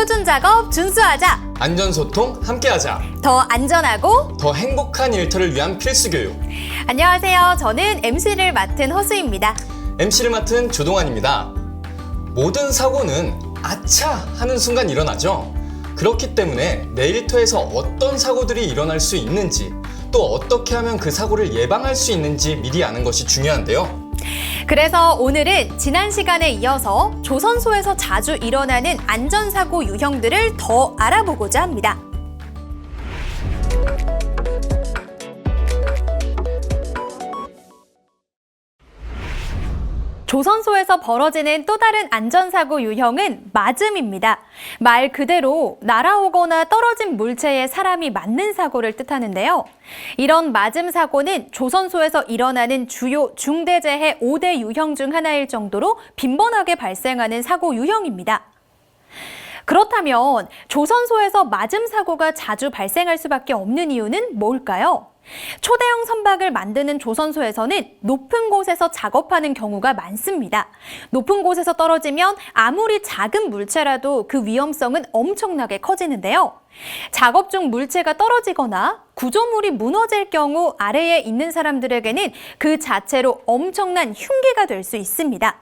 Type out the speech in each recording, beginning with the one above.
표준 작업 준수하자. 안전소통 함께하자. 더 안전하고 더 행복한 일터를 위한 필수 교육. 안녕하세요. 저는 MC를 맡은 허수입니다. MC를 맡은 조동환입니다. 모든 사고는 아차 하는 순간 일어나죠. 그렇기 때문에 내 일터에서 어떤 사고들이 일어날 수 있는지, 또 어떻게 하면 그 사고를 예방할 수 있는지 미리 아는 것이 중요한데요. 그래서 오늘은 지난 시간에 이어서 조선소에서 자주 일어나는 안전사고 유형들을 더 알아보고자 합니다. 조선소에서 벌어지는 또 다른 안전사고 유형은 맞음입니다. 말 그대로 날아오거나 떨어진 물체에 사람이 맞는 사고를 뜻하는데요. 이런 맞음 사고는 조선소에서 일어나는 주요 중대재해 5대 유형 중 하나일 정도로 빈번하게 발생하는 사고 유형입니다. 그렇다면 조선소에서 맞음 사고가 자주 발생할 수밖에 없는 이유는 뭘까요? 초대형 선박을 만드는 조선소에서는 높은 곳에서 작업하는 경우가 많습니다. 높은 곳에서 떨어지면 아무리 작은 물체라도 그 위험성은 엄청나게 커지는데요. 작업 중 물체가 떨어지거나 구조물이 무너질 경우 아래에 있는 사람들에게는 그 자체로 엄청난 흉기가 될 수 있습니다.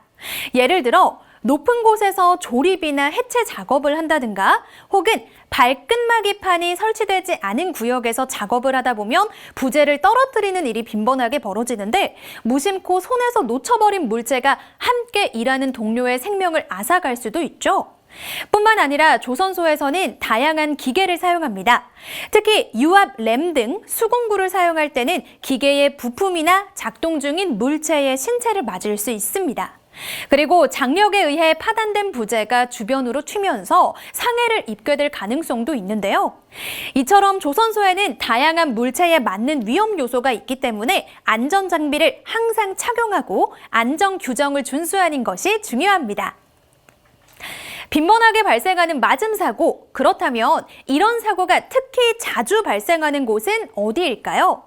예를 들어 높은 곳에서 조립이나 해체 작업을 한다든가 혹은 발끝마기판이 설치되지 않은 구역에서 작업을 하다 보면 부재를 떨어뜨리는 일이 빈번하게 벌어지는데 무심코 손에서 놓쳐버린 물체가 함께 일하는 동료의 생명을 앗아갈 수도 있죠. 뿐만 아니라 조선소에서는 다양한 기계를 사용합니다. 특히 유압 램 등 수공구를 사용할 때는 기계의 부품이나 작동 중인 물체의 신체를 맞을 수 있습니다. 그리고 장력에 의해 파단된 부재가 주변으로 튀면서 상해를 입게 될 가능성도 있는데요. 이처럼 조선소에는 다양한 물체에 맞는 위험 요소가 있기 때문에 안전장비를 항상 착용하고 안전 규정을 준수하는 것이 중요합니다. 빈번하게 발생하는 맞음 사고, 그렇다면 이런 사고가 특히 자주 발생하는 곳은 어디일까요?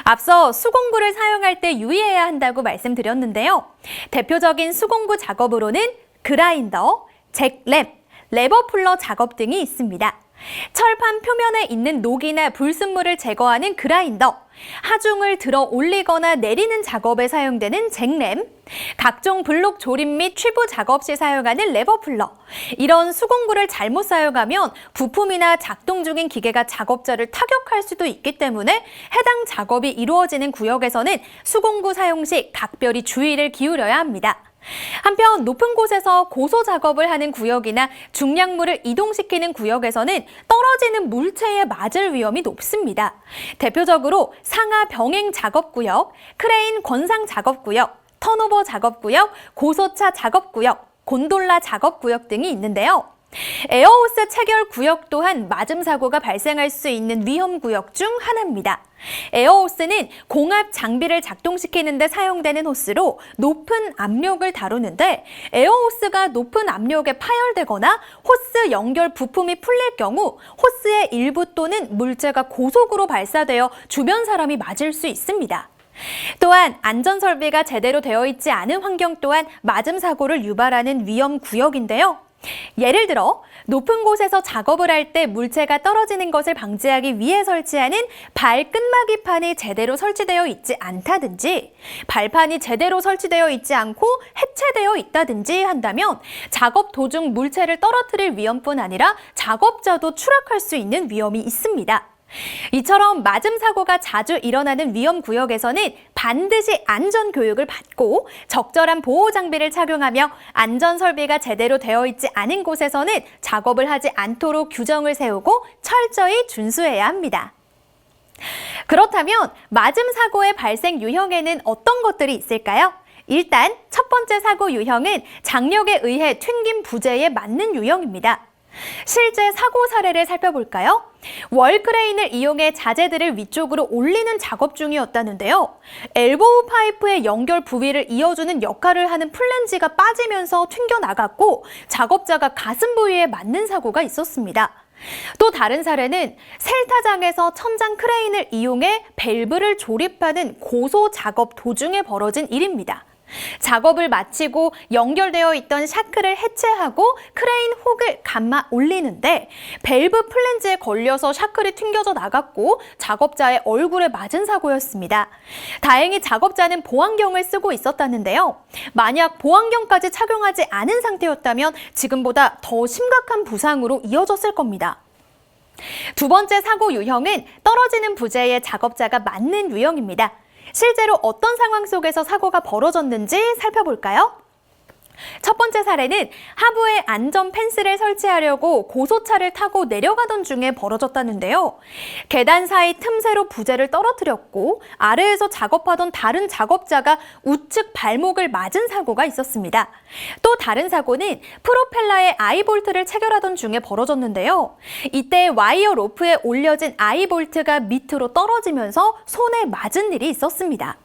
앞서 수공구를 사용할 때 유의해야 한다고 말씀드렸는데요. 대표적인 수공구 작업으로는 그라인더, 잭램, 레버풀러 작업 등이 있습니다. 철판 표면에 있는 녹이나 불순물을 제거하는 그라인더, 하중을 들어 올리거나 내리는 작업에 사용되는 잭램, 각종 블록 조립 및 취부 작업 시 사용하는 레버풀러. 이런 수공구를 잘못 사용하면 부품이나 작동 중인 기계가 작업자를 타격할 수도 있기 때문에 해당 작업이 이루어지는 구역에서는 수공구 사용 시 각별히 주의를 기울여야 합니다. 한편 높은 곳에서 고소 작업을 하는 구역이나 중량물을 이동시키는 구역에서는 떨어지는 물체에 맞을 위험이 높습니다. 대표적으로 상하 병행 작업구역, 크레인 권상 작업구역, 턴오버 작업구역, 고소차 작업구역, 곤돌라 작업구역 등이 있는데요. 에어호스 체결 구역 또한 맞음 사고가 발생할 수 있는 위험 구역 중 하나입니다. 에어호스는 공압 장비를 작동시키는 데 사용되는 호스로 높은 압력을 다루는데 에어호스가 높은 압력에 파열되거나 호스 연결 부품이 풀릴 경우 호스의 일부 또는 물체가 고속으로 발사되어 주변 사람이 맞을 수 있습니다. 또한 안전설비가 제대로 되어 있지 않은 환경 또한 맞음 사고를 유발하는 위험 구역인데요. 예를 들어 높은 곳에서 작업을 할 때 물체가 떨어지는 것을 방지하기 위해 설치하는 발끝마기판이 제대로 설치되어 있지 않다든지 발판이 제대로 설치되어 있지 않고 해체되어 있다든지 한다면 작업 도중 물체를 떨어뜨릴 위험뿐 아니라 작업자도 추락할 수 있는 위험이 있습니다. 이처럼 맞음 사고가 자주 일어나는 위험 구역에서는 반드시 안전 교육을 받고 적절한 보호 장비를 착용하며 안전 설비가 제대로 되어 있지 않은 곳에서는 작업을 하지 않도록 규정을 세우고 철저히 준수해야 합니다. 그렇다면 맞음 사고의 발생 유형에는 어떤 것들이 있을까요? 일단 첫 번째 사고 유형은 장력에 의해 튕긴 부재에 맞는 유형입니다. 실제 사고 사례를 살펴볼까요? 월크레인을 이용해 자재들을 위쪽으로 올리는 작업 중이었다는데요. 엘보우 파이프의 연결 부위를 이어주는 역할을 하는 플랜지가 빠지면서 튕겨나갔고 작업자가 가슴 부위에 맞는 사고가 있었습니다. 또 다른 사례는 셀타장에서 천장 크레인을 이용해 밸브를 조립하는 고소 작업 도중에 벌어진 일입니다. 작업을 마치고 연결되어 있던 샤크를 해체하고 크레인 혹을 감아 올리는데 밸브 플랜지에 걸려서 샤크를 튕겨져 나갔고 작업자의 얼굴에 맞은 사고였습니다. 다행히 작업자는 보안경을 쓰고 있었다는데요. 만약 보안경까지 착용하지 않은 상태였다면 지금보다 더 심각한 부상으로 이어졌을 겁니다. 두 번째 사고 유형은 떨어지는 부재에 작업자가 맞는 유형입니다. 실제로 어떤 상황 속에서 사고가 벌어졌는지 살펴볼까요? 첫 번째 사례는 하부에 안전 펜스를 설치하려고 고소차를 타고 내려가던 중에 벌어졌다는데요. 계단 사이 틈새로 부재를 떨어뜨렸고 아래에서 작업하던 다른 작업자가 우측 발목을 맞은 사고가 있었습니다. 또 다른 사고는 프로펠러에 아이볼트를 체결하던 중에 벌어졌는데요. 이때 와이어 로프에 올려진 아이볼트가 밑으로 떨어지면서 손에 맞은 일이 있었습니다.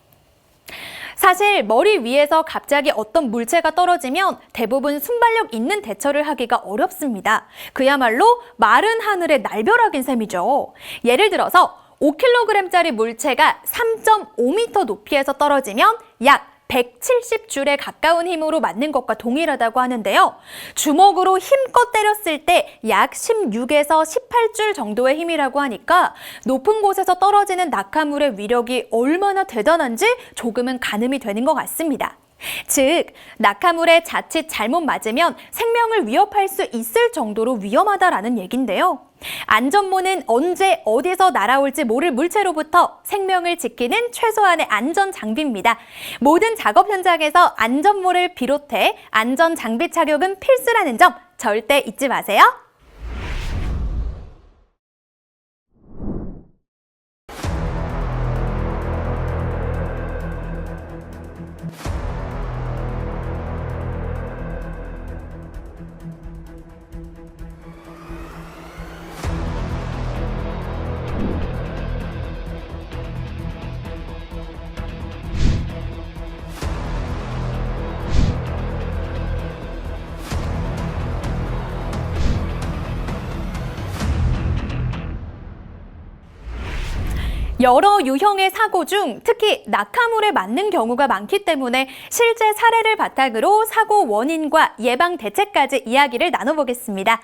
사실 머리 위에서 갑자기 어떤 물체가 떨어지면 대부분 순발력 있는 대처를 하기가 어렵습니다. 그야말로 마른 하늘의 날벼락인 셈이죠. 예를 들어서 5kg짜리 물체가 3.5m 높이에서 떨어지면 약 170줄에 가까운 힘으로 맞는 것과 동일하다고 하는데요. 주먹으로 힘껏 때렸을 때 약 16에서 18줄 정도의 힘이라고 하니까 높은 곳에서 떨어지는 낙하물의 위력이 얼마나 대단한지 조금은 가늠이 되는 것 같습니다. 즉, 낙하물에 자칫 잘못 맞으면 생명을 위협할 수 있을 정도로 위험하다라는 얘긴데요. 안전모는 언제 어디서 날아올지 모를 물체로부터 생명을 지키는 최소한의 안전 장비입니다. 모든 작업 현장에서 안전모를 비롯해 안전 장비 착용은 필수라는 점 절대 잊지 마세요. 여러 유형의 사고 중 특히 낙하물에 맞는 경우가 많기 때문에 실제 사례를 바탕으로 사고 원인과 예방 대책까지 이야기를 나눠보겠습니다.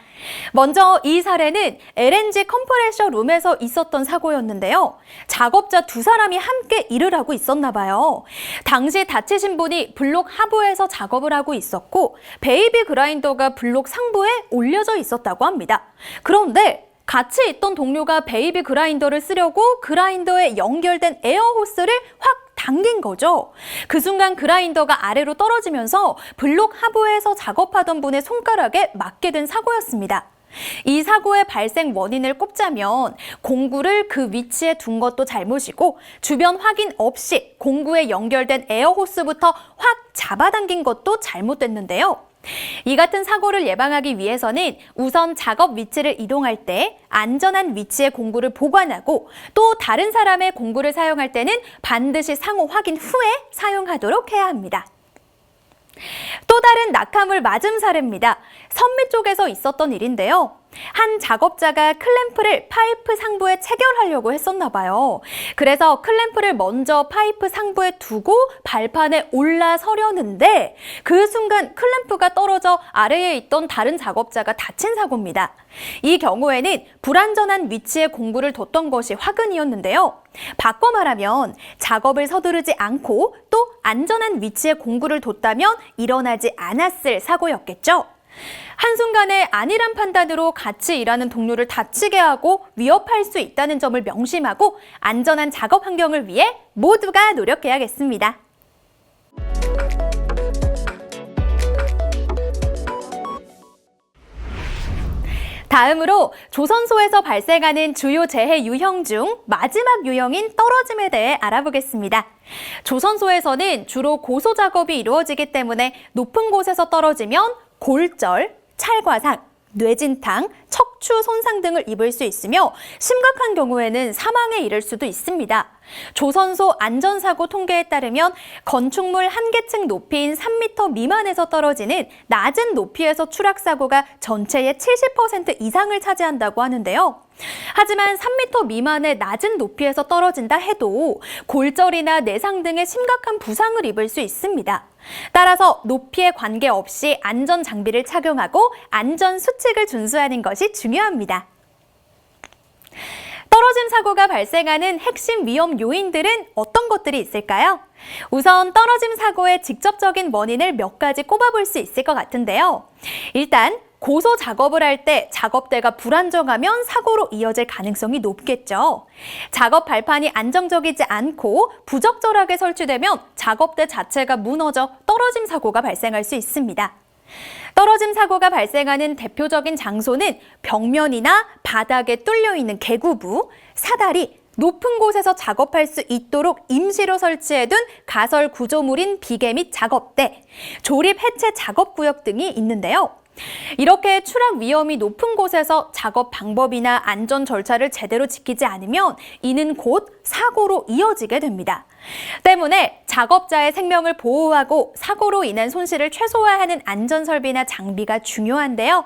먼저 이 사례는 LNG 컴프레셔 룸에서 있었던 사고였는데요. 작업자 두 사람이 함께 일을 하고 있었나 봐요. 당시 다치신 분이 블록 하부에서 작업을 하고 있었고 베이비 그라인더가 블록 상부에 올려져 있었다고 합니다. 그런데 같이 있던 동료가 베이비 그라인더를 쓰려고 그라인더에 연결된 에어 호스를 확 당긴 거죠. 그 순간 그라인더가 아래로 떨어지면서 블록 하부에서 작업하던 분의 손가락에 맞게 된 사고였습니다. 이 사고의 발생 원인을 꼽자면 공구를 그 위치에 둔 것도 잘못이고 주변 확인 없이 공구에 연결된 에어 호스부터 확 잡아당긴 것도 잘못됐는데요. 이 같은 사고를 예방하기 위해서는 우선 작업 위치를 이동할 때 안전한 위치에 공구를 보관하고 또 다른 사람의 공구를 사용할 때는 반드시 상호 확인 후에 사용하도록 해야 합니다. 또 다른 낙하물 맞음 사례입니다. 선미 쪽에서 있었던 일인데요. 한 작업자가 클램프를 파이프 상부에 체결하려고 했었나 봐요. 그래서 클램프를 먼저 파이프 상부에 두고 발판에 올라서려는데 그 순간 클램프가 떨어져 아래에 있던 다른 작업자가 다친 사고입니다. 이 경우에는 불안전한 위치에 공구를 뒀던 것이 화근이었는데요. 바꿔 말하면 작업을 서두르지 않고 또 안전한 위치에 공구를 뒀다면 일어나지 않았을 사고였겠죠. 한순간에 안일한 판단으로 같이 일하는 동료를 다치게 하고 위협할 수 있다는 점을 명심하고 안전한 작업 환경을 위해 모두가 노력해야겠습니다. 다음으로 조선소에서 발생하는 주요 재해 유형 중 마지막 유형인 떨어짐에 대해 알아보겠습니다. 조선소에서는 주로 고소 작업이 이루어지기 때문에 높은 곳에서 떨어지면 골절, 찰과상, 뇌진탕, 척추 손상 등을 입을 수 있으며 심각한 경우에는 사망에 이를 수도 있습니다. 조선소 안전사고 통계에 따르면 건축물 한 개층 높이인 3m 미만에서 떨어지는 낮은 높이에서 추락사고가 전체의 70% 이상을 차지한다고 하는데요. 하지만 3m 미만의 낮은 높이에서 떨어진다 해도 골절이나 내상 등의 심각한 부상을 입을 수 있습니다. 따라서 높이에 관계없이 안전 장비를 착용하고 안전 수칙을 준수하는 것이 중요합니다. 떨어짐 사고가 발생하는 핵심 위험 요인들은 어떤 것들이 있을까요? 우선 떨어짐 사고의 직접적인 원인을 몇 가지 꼽아볼 수 있을 것 같은데요. 일단 고소 작업을 할 때 작업대가 불안정하면 사고로 이어질 가능성이 높겠죠. 작업 발판이 안정적이지 않고 부적절하게 설치되면 작업대 자체가 무너져 떨어짐 사고가 발생할 수 있습니다. 떨어짐 사고가 발생하는 대표적인 장소는 벽면이나 바닥에 뚫려 있는 개구부, 사다리, 높은 곳에서 작업할 수 있도록 임시로 설치해둔 가설 구조물인 비계 및 작업대, 조립 해체 작업구역 등이 있는데요. 이렇게 추락 위험이 높은 곳에서 작업 방법이나 안전 절차를 제대로 지키지 않으면 이는 곧 사고로 이어지게 됩니다. 때문에 작업자의 생명을 보호하고 사고로 인한 손실을 최소화하는 안전설비나 장비가 중요한데요.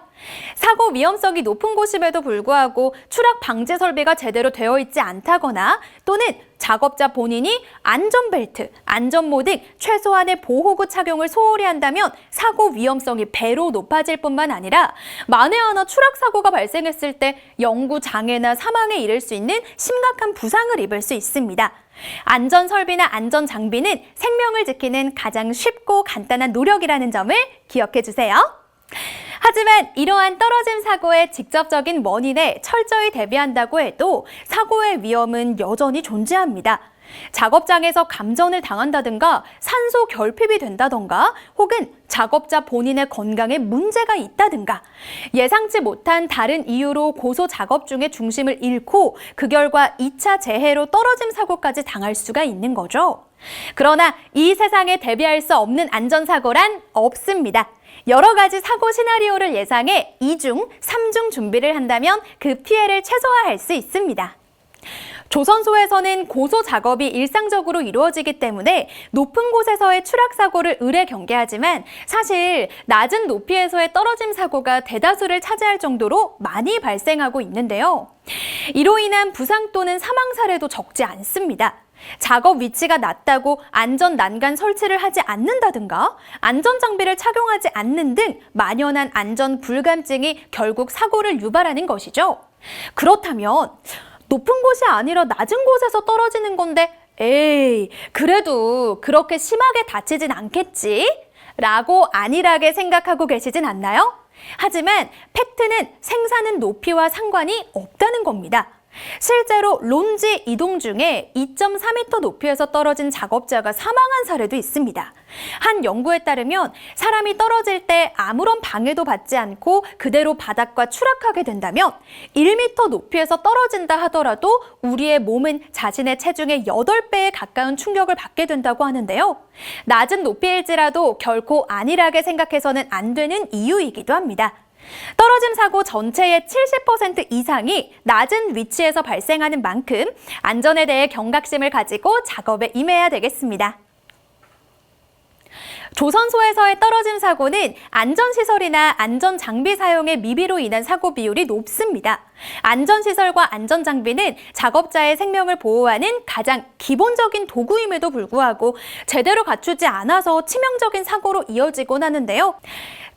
사고 위험성이 높은 곳임에도 불구하고 추락 방지 설비가 제대로 되어 있지 않다거나 또는 작업자 본인이 안전벨트, 안전모 등 최소한의 보호구 착용을 소홀히 한다면 사고 위험성이 배로 높아질 뿐만 아니라 만에 하나 추락 사고가 발생했을 때 영구 장애나 사망에 이를 수 있는 심각한 부상을 입을 수 있습니다. 안전 설비나 안전 장비는 생명을 지키는 가장 쉽고 간단한 노력이라는 점을 기억해 주세요. 하지만 이러한 떨어짐 사고의 직접적인 원인에 철저히 대비한다고 해도 사고의 위험은 여전히 존재합니다. 작업장에서 감전을 당한다든가 산소 결핍이 된다든가 혹은 작업자 본인의 건강에 문제가 있다든가 예상치 못한 다른 이유로 고소 작업 중에 중심을 잃고 그 결과 2차 재해로 떨어짐 사고까지 당할 수가 있는 거죠. 그러나 이 세상에 대비할 수 없는 안전사고란 없습니다. 여러 가지 사고 시나리오를 예상해 2중, 3중 준비를 한다면 그 피해를 최소화할 수 있습니다. 조선소에서는 고소 작업이 일상적으로 이루어지기 때문에 높은 곳에서의 추락 사고를 의뢰 경계하지만 사실 낮은 높이에서의 떨어짐 사고가 대다수를 차지할 정도로 많이 발생하고 있는데요. 이로 인한 부상 또는 사망 사례도 적지 않습니다. 작업 위치가 낮다고 안전 난간 설치를 하지 않는다든가 안전장비를 착용하지 않는 등 만연한 안전 불감증이 결국 사고를 유발하는 것이죠. 그렇다면 높은 곳이 아니라 낮은 곳에서 떨어지는 건데 에이, 그래도 그렇게 심하게 다치진 않겠지? 라고 안일하게 생각하고 계시진 않나요? 하지만 팩트는 생사는 높이와 상관이 없다는 겁니다. 실제로 론지 이동 중에 2.4m 높이에서 떨어진 작업자가 사망한 사례도 있습니다. 한 연구에 따르면 사람이 떨어질 때 아무런 방해도 받지 않고 그대로 바닥과 추락하게 된다면 1m 높이에서 떨어진다 하더라도 우리의 몸은 자신의 체중의 8배에 가까운 충격을 받게 된다고 하는데요. 낮은 높이일지라도 결코 안일하게 생각해서는 안 되는 이유이기도 합니다. 떨어짐 사고 전체의 70% 이상이 낮은 위치에서 발생하는 만큼 안전에 대해 경각심을 가지고 작업에 임해야 되겠습니다. 조선소에서의 떨어짐 사고는 안전시설이나 안전장비 사용의 미비로 인한 사고 비율이 높습니다. 안전시설과 안전장비는 작업자의 생명을 보호하는 가장 기본적인 도구임에도 불구하고 제대로 갖추지 않아서 치명적인 사고로 이어지곤 하는데요.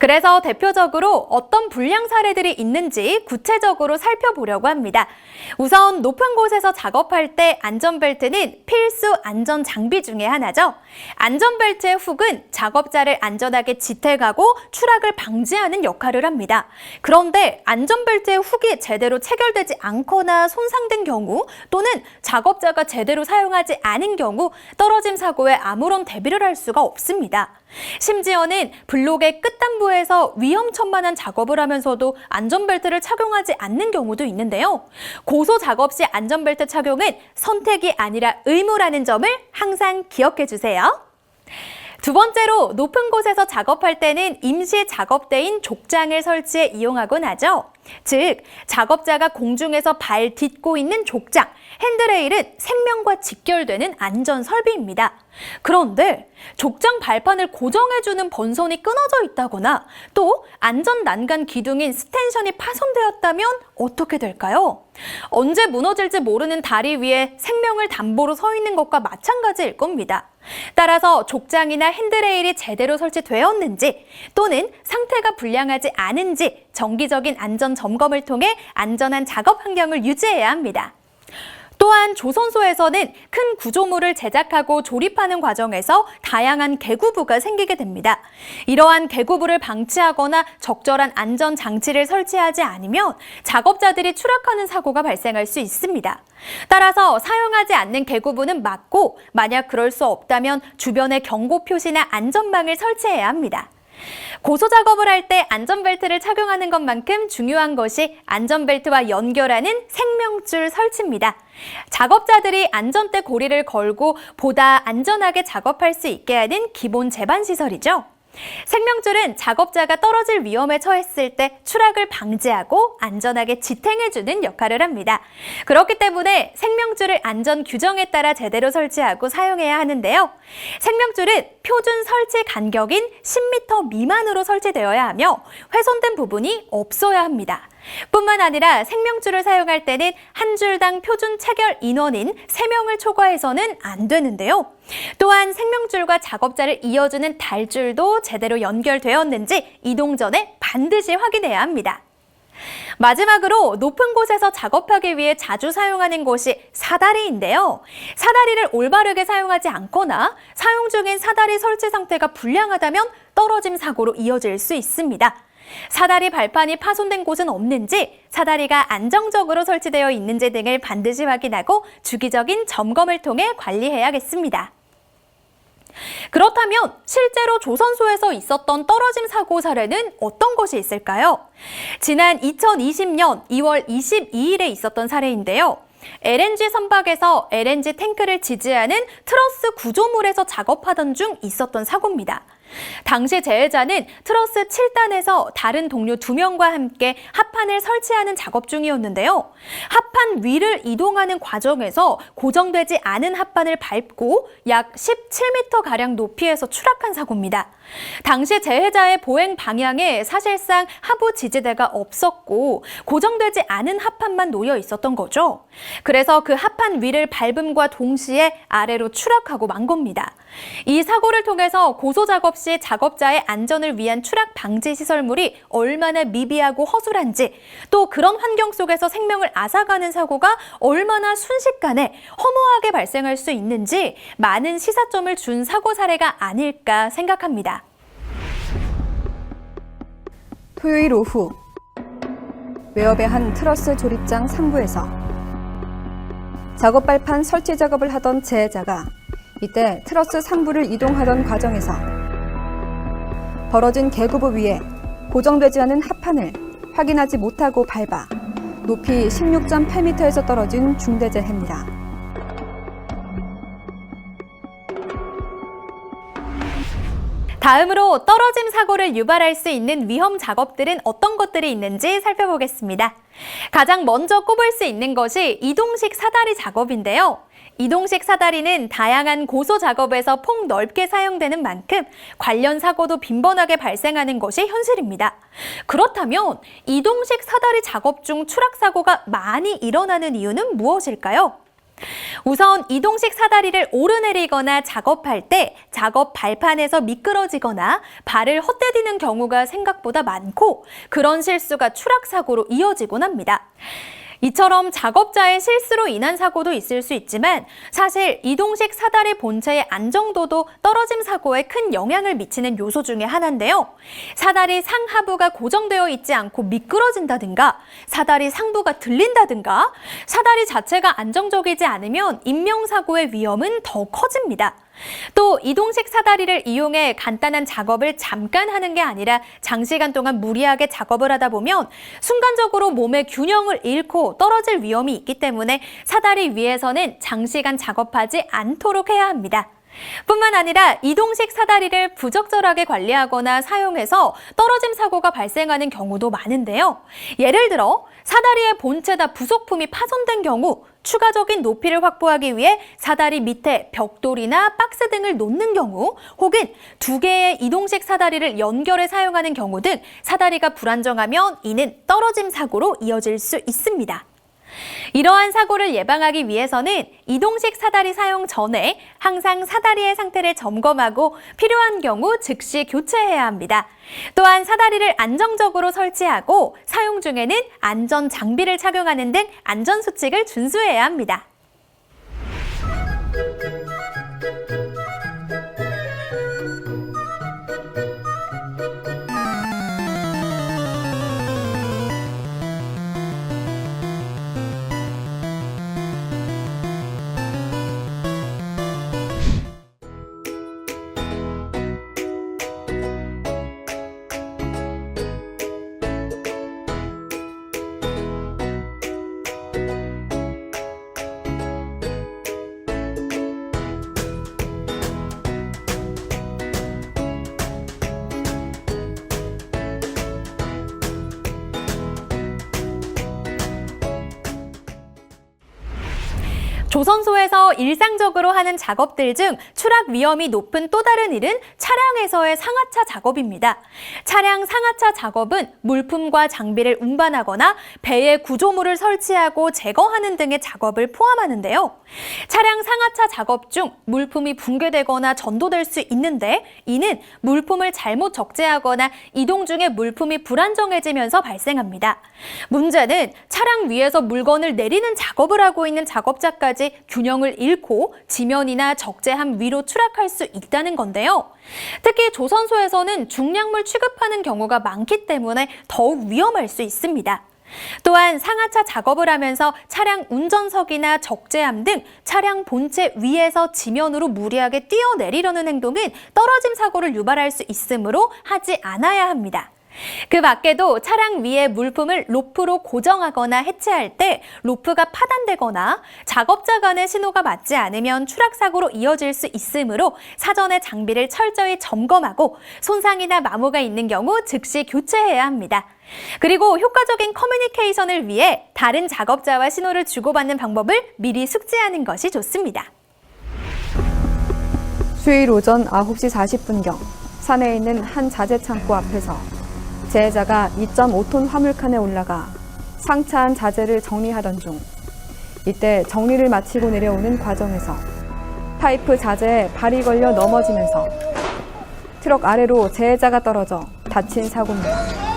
그래서 대표적으로 어떤 불량 사례들이 있는지 구체적으로 살펴보려고 합니다. 우선 높은 곳에서 작업할 때 안전벨트는 필수 안전장비 중에 하나죠. 안전벨트의 훅은 작업자를 안전하게 지탱하고 추락을 방지하는 역할을 합니다. 그런데 안전벨트의 훅이 제대로 체결되지 않거나 손상된 경우 또는 작업자가 제대로 사용하지 않은 경우 떨어짐 사고에 아무런 대비를 할 수가 없습니다. 심지어는 블록의 끝단부에서 위험천만한 작업을 하면서도 안전벨트를 착용하지 않는 경우도 있는데요. 고소 작업 시 안전벨트 착용은 선택이 아니라 의무라는 점을 항상 기억해 주세요. 두 번째로 높은 곳에서 작업할 때는 임시 작업대인 족장을 설치해 이용하곤 하죠. 즉, 작업자가 공중에서 발 딛고 있는 족장, 핸드레일은 생명과 직결되는 안전 설비입니다. 그런데 족장 발판을 고정해주는 번선이 끊어져 있다거나 또 안전 난간 기둥인 스텐션이 파손되었다면 어떻게 될까요? 언제 무너질지 모르는 다리 위에 생명을 담보로 서 있는 것과 마찬가지일 겁니다. 따라서 족장이나 핸드레일이 제대로 설치되었는지 또는 상태가 불량하지 않은지 정기적인 안전 점검을 통해 안전한 작업 환경을 유지해야 합니다. 또한 조선소에서는 큰 구조물을 제작하고 조립하는 과정에서 다양한 개구부가 생기게 됩니다. 이러한 개구부를 방치하거나 적절한 안전 장치를 설치하지 않으면 작업자들이 추락하는 사고가 발생할 수 있습니다. 따라서 사용하지 않는 개구부는 막고 만약 그럴 수 없다면 주변에 경고 표시나 안전망을 설치해야 합니다. 고소 작업을 할 때 안전벨트를 착용하는 것만큼 중요한 것이 안전벨트와 연결하는 생명줄 설치입니다. 작업자들이 안전대 고리를 걸고 보다 안전하게 작업할 수 있게 하는 기본 제반 시설이죠. 생명줄은 작업자가 떨어질 위험에 처했을 때 추락을 방지하고 안전하게 지탱해주는 역할을 합니다. 그렇기 때문에 생명줄을 안전 규정에 따라 제대로 설치하고 사용해야 하는데요. 생명줄은 표준 설치 간격인 10m 미만으로 설치되어야 하며 훼손된 부분이 없어야 합니다. 뿐만 아니라 생명줄을 사용할 때는 한 줄당 표준 체결 인원인 3명을 초과해서는 안 되는데요. 또한 생명줄과 작업자를 이어주는 달줄도 제대로 연결되었는지 이동 전에 반드시 확인해야 합니다. 마지막으로 높은 곳에서 작업하기 위해 자주 사용하는 것이 사다리인데요. 사다리를 올바르게 사용하지 않거나 사용 중인 사다리 설치 상태가 불량하다면 떨어짐 사고로 이어질 수 있습니다. 사다리 발판이 파손된 곳은 없는지, 사다리가 안정적으로 설치되어 있는지 등을 반드시 확인하고 주기적인 점검을 통해 관리해야겠습니다. 그렇다면 실제로 조선소에서 있었던 떨어짐 사고 사례는 어떤 것이 있을까요? 지난 2020년 2월 22일에 있었던 사례인데요. LNG 선박에서 LNG 탱크를 지지하는 트러스 구조물에서 작업하던 중 있었던 사고입니다. 당시 재해자는 트러스 7단에서 다른 동료 2명과 함께 합판을 설치하는 작업 중이었는데요. 합판 위를 이동하는 과정에서 고정되지 않은 합판을 밟고 약 17m가량 높이에서 추락한 사고입니다. 당시 재해자의 보행 방향에 사실상 하부 지지대가 없었고 고정되지 않은 합판만 놓여 있었던 거죠. 그래서 그 합판 위를 밟음과 동시에 아래로 추락하고 만 겁니다. 이 사고를 통해서 고소 작업 시 작업자의 안전을 위한 추락 방지 시설물이 얼마나 미비하고 허술한지, 또 그런 환경 속에서 생명을 앗아가는 사고가 얼마나 순식간에 허무하게 발생할 수 있는지 많은 시사점을 준 사고 사례가 아닐까 생각합니다. 토요일 오후 외업의 한 트러스 조립장 상부에서 작업 발판 설치 작업을 하던 재해자가 이때 트러스 상부를 이동하던 과정에서 벌어진 개구부 위에 고정되지 않은 합판을 확인하지 못하고 밟아 높이 16.8m에서 떨어진 중대재해입니다. 다음으로 떨어짐 사고를 유발할 수 있는 위험 작업들은 어떤 것들이 있는지 살펴보겠습니다. 가장 먼저 꼽을 수 있는 것이 이동식 사다리 작업인데요. 이동식 사다리는 다양한 고소 작업에서 폭넓게 사용되는 만큼 관련 사고도 빈번하게 발생하는 것이 현실입니다. 그렇다면 이동식 사다리 작업 중 추락 사고가 많이 일어나는 이유는 무엇일까요? 우선 이동식 사다리를 오르내리거나 작업할 때 작업 발판에서 미끄러지거나 발을 헛디디는 경우가 생각보다 많고, 그런 실수가 추락 사고로 이어지곤 합니다. 이처럼 작업자의 실수로 인한 사고도 있을 수 있지만 사실 이동식 사다리 본체의 안정도도 떨어짐 사고에 큰 영향을 미치는 요소 중에 하나인데요. 사다리 상하부가 고정되어 있지 않고 미끄러진다든가, 사다리 상부가 들린다든가, 사다리 자체가 안정적이지 않으면 인명사고의 위험은 더 커집니다. 또 이동식 사다리를 이용해 간단한 작업을 잠깐 하는 게 아니라 장시간 동안 무리하게 작업을 하다 보면 순간적으로 몸의 균형을 잃고 떨어질 위험이 있기 때문에 사다리 위에서는 장시간 작업하지 않도록 해야 합니다. 뿐만 아니라 이동식 사다리를 부적절하게 관리하거나 사용해서 떨어짐 사고가 발생하는 경우도 많은데요. 예를 들어 사다리의 본체나 부속품이 파손된 경우 추가적인 높이를 확보하기 위해 사다리 밑에 벽돌이나 박스 등을 놓는 경우 혹은 두 개의 이동식 사다리를 연결해 사용하는 경우 등 사다리가 불안정하면 이는 떨어짐 사고로 이어질 수 있습니다. 이러한 사고를 예방하기 위해서는 이동식 사다리 사용 전에 항상 사다리의 상태를 점검하고 필요한 경우 즉시 교체해야 합니다. 또한 사다리를 안정적으로 설치하고 사용 중에는 안전 장비를 착용하는 등 안전 수칙을 준수해야 합니다. 조선소에서 일상적으로 하는 작업들 중 추락 위험이 높은 또 다른 일은 차량에서의 상하차 작업입니다. 차량 상하차 작업은 물품과 장비를 운반하거나 배에 구조물을 설치하고 제거하는 등의 작업을 포함하는데요. 차량 상하차 작업 중 물품이 붕괴되거나 전도될 수 있는데 이는 물품을 잘못 적재하거나 이동 중에 물품이 불안정해지면서 발생합니다. 문제는 차량 위에서 물건을 내리는 작업을 하고 있는 작업자까지 균형을 잃고 지면이나 적재함 위로 추락할 수 있다는 건데요. 특히 조선소에서는 중량물 취급하는 경우가 많기 때문에 더욱 위험할 수 있습니다. 또한 상하차 작업을 하면서 차량 운전석이나 적재함 등 차량 본체 위에서 지면으로 무리하게 뛰어내리려는 행동은 떨어짐 사고를 유발할 수 있으므로 하지 않아야 합니다. 그 밖에도 차량 위에 물품을 로프로 고정하거나 해체할 때 로프가 파단되거나 작업자 간의 신호가 맞지 않으면 추락 사고로 이어질 수 있으므로 사전에 장비를 철저히 점검하고 손상이나 마모가 있는 경우 즉시 교체해야 합니다. 그리고 효과적인 커뮤니케이션을 위해 다른 작업자와 신호를 주고받는 방법을 미리 숙지하는 것이 좋습니다. 수요일 오전 9시 40분경 산에 있는 한 자재 창고 앞에서 재해자가 2.5톤 화물칸에 올라가 상차한 자재를 정리하던 중 이때 정리를 마치고 내려오는 과정에서 파이프 자재에 발이 걸려 넘어지면서 트럭 아래로 재해자가 떨어져 다친 사고입니다.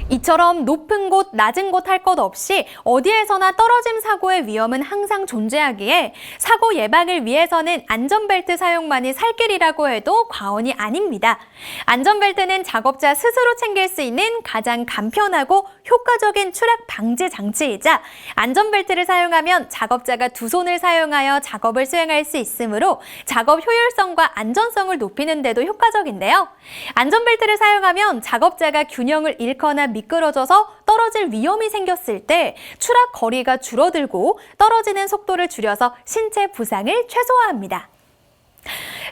이처럼 높은 곳, 낮은 곳 할 것 없이 어디에서나 떨어짐 사고의 위험은 항상 존재하기에 사고 예방을 위해서는 안전벨트 사용만이 살 길이라고 해도 과언이 아닙니다. 안전벨트는 작업자 스스로 챙길 수 있는 가장 간편하고 효과적인 추락 방지 장치이자 안전벨트를 사용하면 작업자가 두 손을 사용하여 작업을 수행할 수 있으므로 작업 효율성과 안전성을 높이는 데도 효과적인데요. 안전벨트를 사용하면 작업자가 균형을 잃거나 미끄러져서 떨어질 위험이 생겼을 때 추락 거리가 줄어들고 떨어지는 속도를 줄여서 신체 부상을 최소화합니다.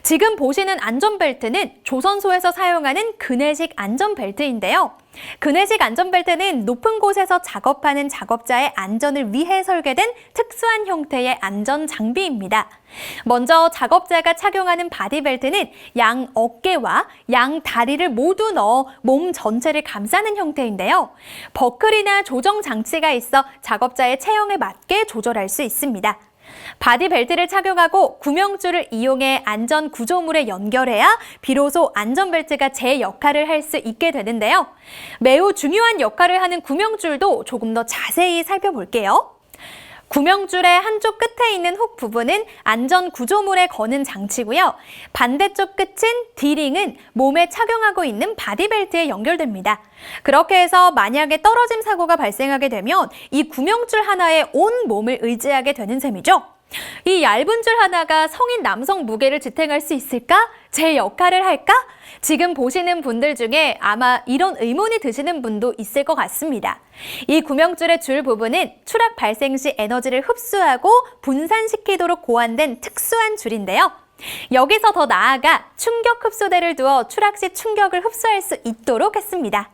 지금 보시는 안전벨트는 조선소에서 사용하는 그네식 안전벨트인데요. 그네식 안전벨트는 높은 곳에서 작업하는 작업자의 안전을 위해 설계된 특수한 형태의 안전 장비입니다. 먼저 작업자가 착용하는 바디벨트는 양 어깨와 양 다리를 모두 넣어 몸 전체를 감싸는 형태인데요. 버클이나 조정 장치가 있어 작업자의 체형에 맞게 조절할 수 있습니다. 바디벨트를 착용하고 구명줄을 이용해 안전 구조물에 연결해야 비로소 안전벨트가 제 역할을 할 수 있게 되는데요. 매우 중요한 역할을 하는 구명줄도 조금 더 자세히 살펴볼게요. 구명줄의 한쪽 끝에 있는 훅 부분은 안전 구조물에 거는 장치고요. 반대쪽 끝인 D링은 몸에 착용하고 있는 바디벨트에 연결됩니다. 그렇게 해서 만약에 떨어짐 사고가 발생하게 되면 이 구명줄 하나에 온 몸을 의지하게 되는 셈이죠. 이 얇은 줄 하나가 성인 남성 무게를 지탱할 수 있을까? 제 역할을 할까? 지금 보시는 분들 중에 아마 이런 의문이 드시는 분도 있을 것 같습니다. 이 구명줄의 줄 부분은 추락 발생 시 에너지를 흡수하고 분산시키도록 고안된 특수한 줄인데요. 여기서 더 나아가 충격 흡수대를 두어 추락 시 충격을 흡수할 수 있도록 했습니다.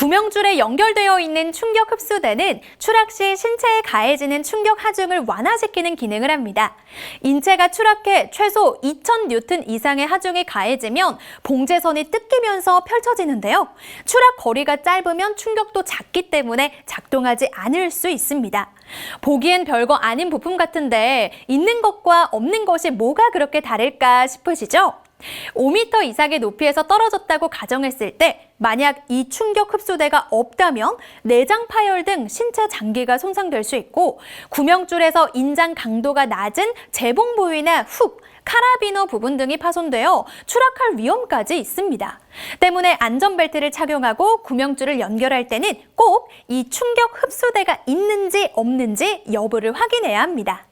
구명줄에 연결되어 있는 충격 흡수대는 추락 시 신체에 가해지는 충격 하중을 완화시키는 기능을 합니다. 인체가 추락해 최소 2000뉴턴 이상의 하중이 가해지면 봉제선이 뜯기면서 펼쳐지는데요. 추락 거리가 짧으면 충격도 작기 때문에 작동하지 않을 수 있습니다. 보기엔 별거 아닌 부품 같은데 있는 것과 없는 것이 뭐가 그렇게 다를까 싶으시죠? 5m 이상의 높이에서 떨어졌다고 가정했을 때 만약 이 충격 흡수대가 없다면 내장 파열 등 신체 장기가 손상될 수 있고 구명줄에서 인장 강도가 낮은 재봉 부위나 훅, 카라비너 부분 등이 파손되어 추락할 위험까지 있습니다. 때문에 안전벨트를 착용하고 구명줄을 연결할 때는 꼭 이 충격 흡수대가 있는지 없는지 여부를 확인해야 합니다.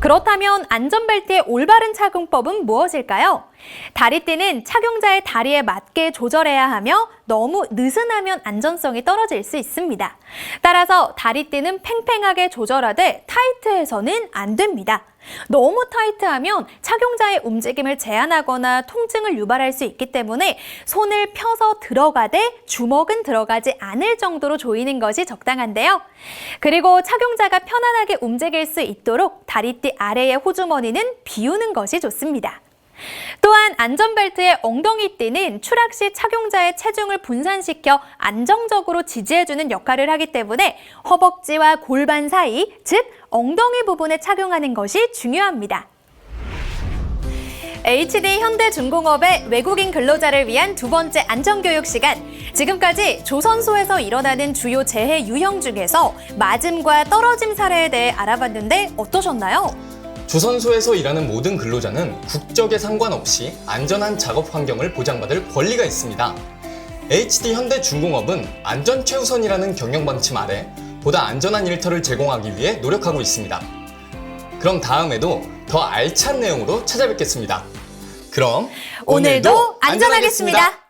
그렇다면 안전벨트의 올바른 착용법은 무엇일까요? 다리띠는 착용자의 다리에 맞게 조절해야 하며 너무 느슨하면 안전성이 떨어질 수 있습니다. 따라서 다리띠는 팽팽하게 조절하되 타이트해서는 안 됩니다. 너무 타이트하면 착용자의 움직임을 제한하거나 통증을 유발할 수 있기 때문에 손을 펴서 들어가되 주먹은 들어가지 않을 정도로 조이는 것이 적당한데요. 그리고 착용자가 편안하게 움직일 수 있도록 다리띠 아래의 호주머니는 비우는 것이 좋습니다. 또한 안전벨트의 엉덩이띠는 추락 시 착용자의 체중을 분산시켜 안정적으로 지지해주는 역할을 하기 때문에 허벅지와 골반 사이, 즉 엉덩이 부분에 착용하는 것이 중요합니다. HD 현대중공업의 외국인 근로자를 위한 두 번째 안전교육 시간. 지금까지 조선소에서 일어나는 주요 재해 유형 중에서 맞음과 떨어짐 사례에 대해 알아봤는데 어떠셨나요? 조선소에서 일하는 모든 근로자는 국적에 상관없이 안전한 작업 환경을 보장받을 권리가 있습니다. HD 현대중공업은 안전 최우선이라는 경영 방침 아래 보다 안전한 일터를 제공하기 위해 노력하고 있습니다. 그럼 다음에도 더 알찬 내용으로 찾아뵙겠습니다. 그럼 오늘도 안전하겠습니다.